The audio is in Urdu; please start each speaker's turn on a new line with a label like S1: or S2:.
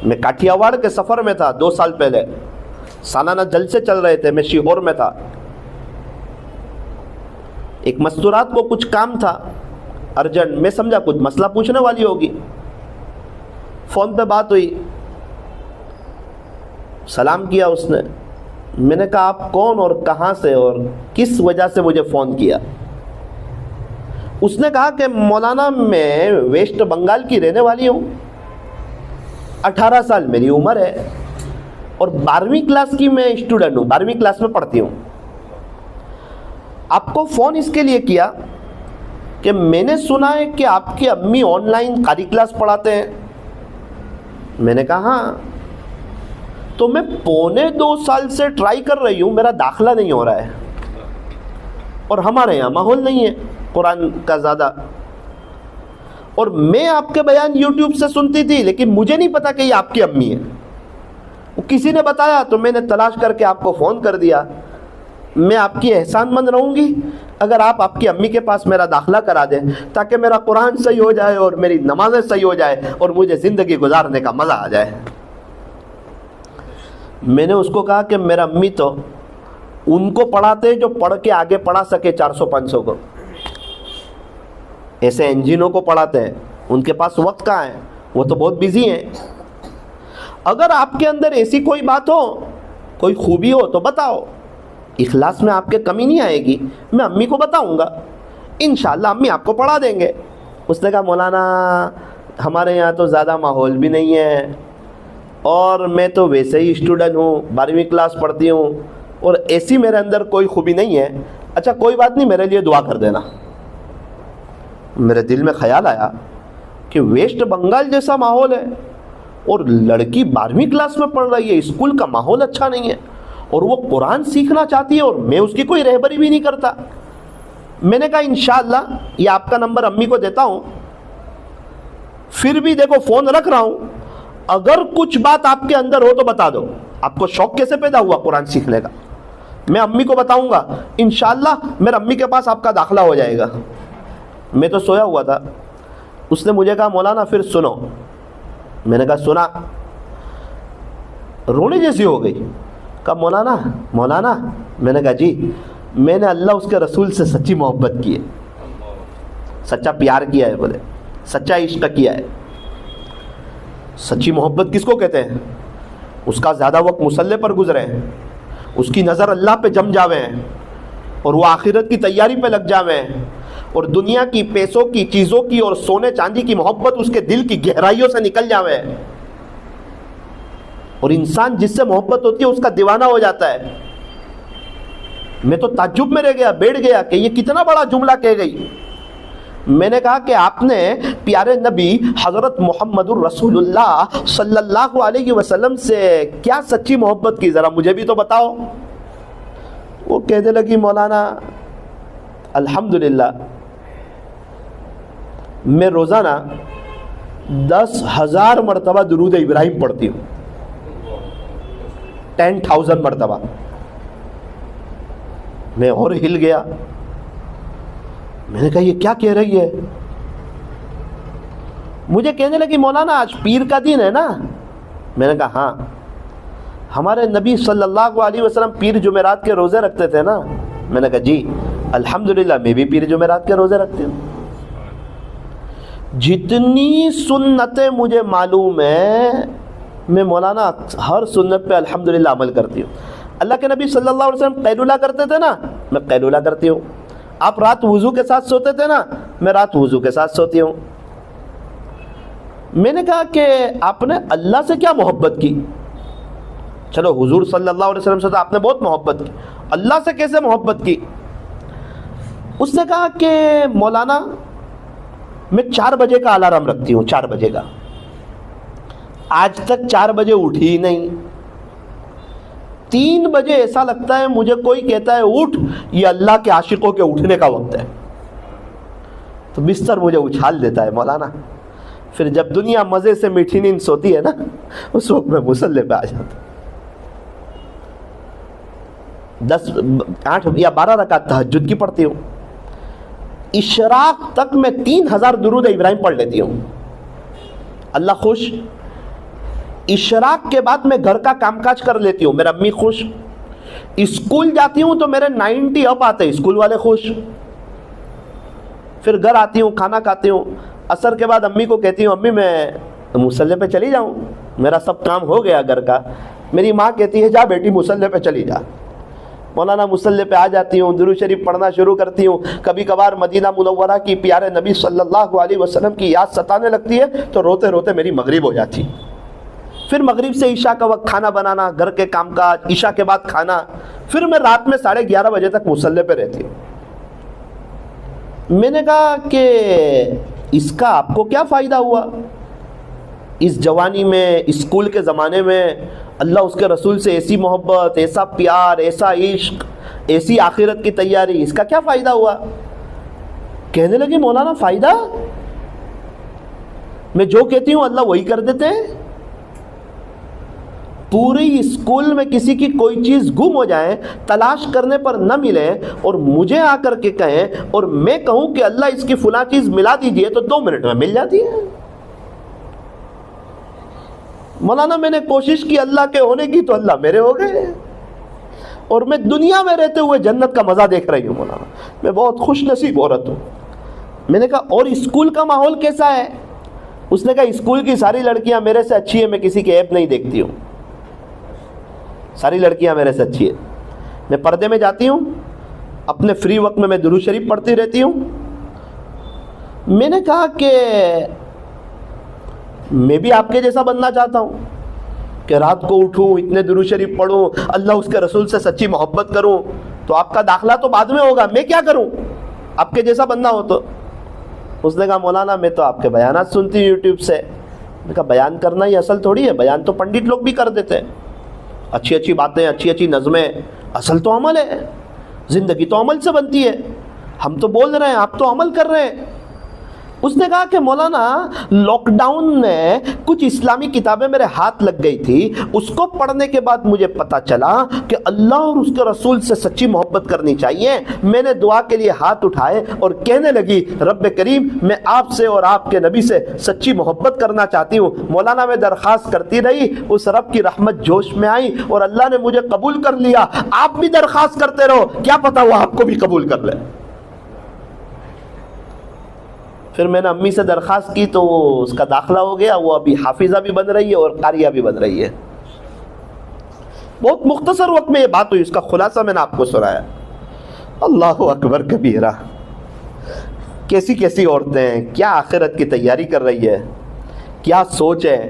S1: میں کاٹھیاواڑ کے سفر میں تھا 2 سال پہلے، سالانہ جلسے چل رہے تھے، میں شیہور میں تھا، ایک مستورات کو کچھ کام تھا ارجنٹ، میں سمجھا کچھ مسئلہ پوچھنے والی ہوگی، فون پہ بات ہوئی، سلام کیا اس نے، میں نے کہا آپ کون اور کہاں سے اور کس وجہ سے مجھے فون کیا؟ اس نے کہا کہ مولانا میں ویسٹ بنگال کی رہنے والی ہوں، 18 سال میری عمر ہے اور 12ویں کلاس کی میں اسٹوڈنٹ ہوں، 12ویں کلاس میں پڑھتی ہوں۔ آپ کو فون اس کے لیے کیا کہ میں نے سنا ہے کہ آپ کی امی آن لائن قاری کلاس پڑھاتے ہیں۔ میں نے کہا ہاں، تو میں 1.25 سال سے ٹرائی کر رہی ہوں، میرا داخلہ نہیں ہو رہا ہے، اور ہمارے یہاں ماحول نہیں ہے قرآن کا زیادہ، اور میں آپ کے بیان یوٹیوب سے سنتی تھی لیکن مجھے نہیں پتا کہ یہ آپ کی امی ہے، وہ کسی نے بتایا تو میں نے تلاش کر کے آپ کو فون کر دیا۔ میں آپ کی احسان مند رہوں گی اگر آپ کی امی کے پاس میرا داخلہ کرا دیں تاکہ میرا قرآن صحیح ہو جائے اور میری نمازیں صحیح ہو جائے اور مجھے زندگی گزارنے کا مزہ آ جائے۔ میں نے اس کو کہا کہ میرا امی تو ان کو پڑھاتے جو پڑھ کے آگے پڑھا سکے 400-500 کو، ایسے انجینوں کو پڑھاتے ہیں، ان کے پاس وقت کہاں ہے، وہ تو بہت بزی ہیں۔ اگر آپ کے اندر ایسی کوئی بات ہو، کوئی خوبی ہو تو بتاؤ، اخلاص میں آپ کے کمی نہیں آئے گی، میں امی کو بتاؤں گا، انشاءاللہ امی آپ کو پڑھا دیں گے۔ اس نے کہا مولانا ہمارے یہاں تو زیادہ ماحول بھی نہیں ہے اور میں تو ویسے ہی اسٹوڈنٹ ہوں، 12ویں کلاس پڑھتی ہوں اور ایسی میرے اندر کوئی خوبی نہیں ہے، اچھا کوئی بات نہیں، میرے لیے دعا کر دینا۔ میرے دل میں خیال آیا کہ ویسٹ بنگال جیسا ماحول ہے اور لڑکی 12ویں کلاس میں پڑھ رہی ہے، اسکول کا ماحول اچھا نہیں ہے اور وہ قرآن سیکھنا چاہتی ہے اور میں اس کی کوئی رہبری بھی نہیں کرتا۔ میں نے کہا انشاءاللہ یہ آپ کا نمبر امی کو دیتا ہوں، پھر بھی دیکھو فون رکھ رہا ہوں، اگر کچھ بات آپ کے اندر ہو تو بتا دو۔ آپ کو شوق کیسے پیدا ہوا قرآن سیکھنے کا؟ میں امی کو بتاؤں گا، انشاءاللہ میرے امی کے پاس آپ کا داخلہ ہو جائے گا۔ میں تو سویا ہوا تھا، اس نے مجھے کہا مولانا پھر سنو۔ میں نے کہا سنا، رونے جیسی ہو گئی، کہا مولانا میں نے کہا جی، میں نے اللہ اس کے رسول سے سچی محبت کی ہے، سچا پیار کیا ہے، بولے سچا عشق کیا ہے۔ سچی محبت کس کو کہتے ہیں؟ اس کا زیادہ وقت مصلی پر گزرے، اس کی نظر اللہ پہ جم جاوے اور وہ آخرت کی تیاری پہ لگ جاوے اور دنیا کی پیسوں کی چیزوں کی اور سونے چاندی کی محبت اس کے دل کی گہرائیوں سے نکل جاوے، اور انسان جس سے محبت ہوتی ہے اس کا دیوانہ ہو جاتا ہے۔ میں تو تعجب میں رہ گیا، بیٹھ گیا کہ یہ کتنا بڑا جملہ کہہ گئی۔ میں نے کہا کہ آپ نے پیارے نبی حضرت محمد الرسول اللہ صلی اللہ علیہ وسلم سے کیا سچی محبت کی، ذرا مجھے بھی تو بتاؤ۔ وہ کہنے لگی مولانا الحمدللہ میں روزانہ 10,000 مرتبہ درود ابراہیم پڑھتی ہوں، 10,000 مرتبہ۔ میں اور ہل گیا، میں نے کہا یہ کیا کہہ رہی ہے؟ مجھے کہنے لگی مولانا آج پیر کا دن ہے نا؟ میں نے کہا ہاں، ہمارے نبی صلی اللہ علیہ وسلم پیر جمعرات کے روزے رکھتے تھے نا؟ میں نے کہا جی الحمدللہ میں بھی پیر جمعرات کے روزے رکھتی ہوں۔ جتنی سنتیں مجھے معلوم ہیں میں مولانا ہر سنت پہ الحمدللہ عمل کرتی ہوں۔ اللہ کے نبی صلی اللہ علیہ وسلم قیلولہ کرتے تھے نا، میں قیلولہ کرتی ہوں۔ آپ رات وضو کے ساتھ سوتے تھے نا، میں رات وضو کے ساتھ سوتی ہوں۔ میں نے کہا کہ آپ نے اللہ سے کیا محبت کی؟ چلو حضور صلی اللہ علیہ وسلم سے تو آپ نے بہت محبت کی، اللہ سے کیسے محبت کی؟ اس نے کہا کہ مولانا میں 4 بجے کا الارم رکھتی ہوں، 4 بجے کا، آج تک 4 بجے اٹھی ہی نہیں۔ 3 بجے ایسا لگتا ہے مجھے کوئی کہتا ہے اٹھ، یہ اللہ کے عاشقوں کے اٹھنے کا وقت ہے، تو بستر مجھے اچھال دیتا ہے مولانا۔ پھر جب دنیا مزے سے میٹھی نیند سوتی ہے نا، اس وقت میں مصلی پہ آ جاتا ہوں۔ 8 یا 12 رکعت تہجد کی پڑھتی ہوں۔ اشراق تک میں 3,000 درود ابراہیم پڑھ لیتی ہوں۔ اللہ خوش، اشراق کے بعد میں گھر کا کام کاج کر لیتی ہوں، میرا امی خوش. اسکول جاتی ہوں تو میرے 90 اپ آتے، اسکول والے خوش. پھر گھر آتی ہوں، کھانا کھاتی ہوں، عصر کے بعد امی کو کہتی ہوں امی میں مصلی پہ چلی جاؤں، میرا سب کام ہو گیا گھر کا. میری ماں کہتی ہے جا بیٹی مصلی پہ چلی جا. مولانا مصلی پہ آ جاتی ہوں، درود شریف پڑھنا شروع کرتی ہوں. کبھی کبھار مدینہ منورہ کی پیارے نبی صلی اللہ علیہ وسلم کی یاد ستانے لگتی ہے تو روتے روتے میری مغرب ہو جاتی. پھر مغرب سے عشاء کا وقت کھانا بنانا، گھر کے کام کاج، عشاء کے بعد کھانا. پھر میں رات میں 11:30 بجے تک مصلی پہ رہتی ہوں. میں نے کہا کہ اس کا آپ کو کیا فائدہ ہوا؟ اس جوانی میں، اسکول کے زمانے میں اللہ اس کے رسول سے ایسی محبت، ایسا پیار، ایسا عشق، ایسی آخرت کی تیاری، اس کا کیا فائدہ ہوا؟ کہنے لگے مولانا فائدہ؟ میں جو کہتی ہوں اللہ وہی کر دیتے ہیں. پوری اسکول میں کسی کی کوئی چیز گم ہو جائے، تلاش کرنے پر نہ ملے، اور مجھے آ کر کے کہیں اور میں کہوں کہ اللہ اس کی فلاں چیز ملا دیجئے تو 2 منٹ میں مل جاتی ہے. مولانا میں نے کوشش کی اللہ کے ہونے کی تو اللہ میرے ہو گئے، اور میں دنیا میں رہتے ہوئے جنت کا مزہ دیکھ رہی ہوں. مولانا میں بہت خوش نصیب عورت ہوں. میں نے کہا اور اسکول کا ماحول کیسا ہے؟ اس نے کہا اسکول کی ساری لڑکیاں میرے سے اچھی ہیں، میں کسی کے عیب نہیں دیکھتی ہوں. ساری لڑکیاں میرے سے اچھی ہیں. میں پردے میں جاتی ہوں، اپنے فری وقت میں درود شریف پڑھتی رہتی ہوں. میں نے کہا کہ میں بھی آپ کے جیسا بننا چاہتا ہوں کہ رات کو اٹھوں، اتنے درود شریف پڑھوں، اللہ اس کے رسول سے سچی محبت کروں. تو آپ کا داخلہ تو بعد میں ہوگا، میں کیا کروں آپ کے جیسا بننا ہو تو؟ اس نے کہا مولانا میں تو آپ کے بیانات سنتی ہوں یوٹیوب سے. میں نے کہا بیان کرنا ہی اصل تھوڑی ہے، بیان تو پنڈت لوگ بھی کر دیتے ہیں، اچھی اچھی باتیں، اچھی اچھی نظمیں. اصل تو عمل ہے، زندگی تو عمل سے بنتی ہے. ہم تو بول رہے ہیں، آپ تو عمل کر رہے ہیں. اس نے کہا کہ مولانا لاک ڈاؤن میں کچھ اسلامی کتابیں میرے ہاتھ لگ گئی تھی، اس کو پڑھنے کے بعد مجھے پتا چلا کہ اللہ اور اس کے رسول سے سچی محبت کرنی چاہیے. میں نے دعا کے لیے ہاتھ اٹھائے اور کہنے لگی رب کریم میں آپ سے اور آپ کے نبی سے سچی محبت کرنا چاہتی ہوں. مولانا میں درخواست کرتی رہی، اس رب کی رحمت جوش میں آئی اور اللہ نے مجھے قبول کر لیا. آپ بھی درخواست کرتے رہو، کیا پتا وہ آپ کو بھی قبول کر لے. پھر میں نے امی سے درخواست کی تو اس کا داخلہ ہو گیا. وہ ابھی حافظہ بھی بن رہی ہے اور قاریہ بھی بن رہی ہے. بہت مختصر وقت میں یہ بات ہوئی، اس کا خلاصہ میں نے آپ کو سنایا. اللہ اکبر کبیرہ. کیسی کیسی عورتیں ہیں، کیا آخرت کی تیاری کر رہی ہے، کیا سوچ ہے.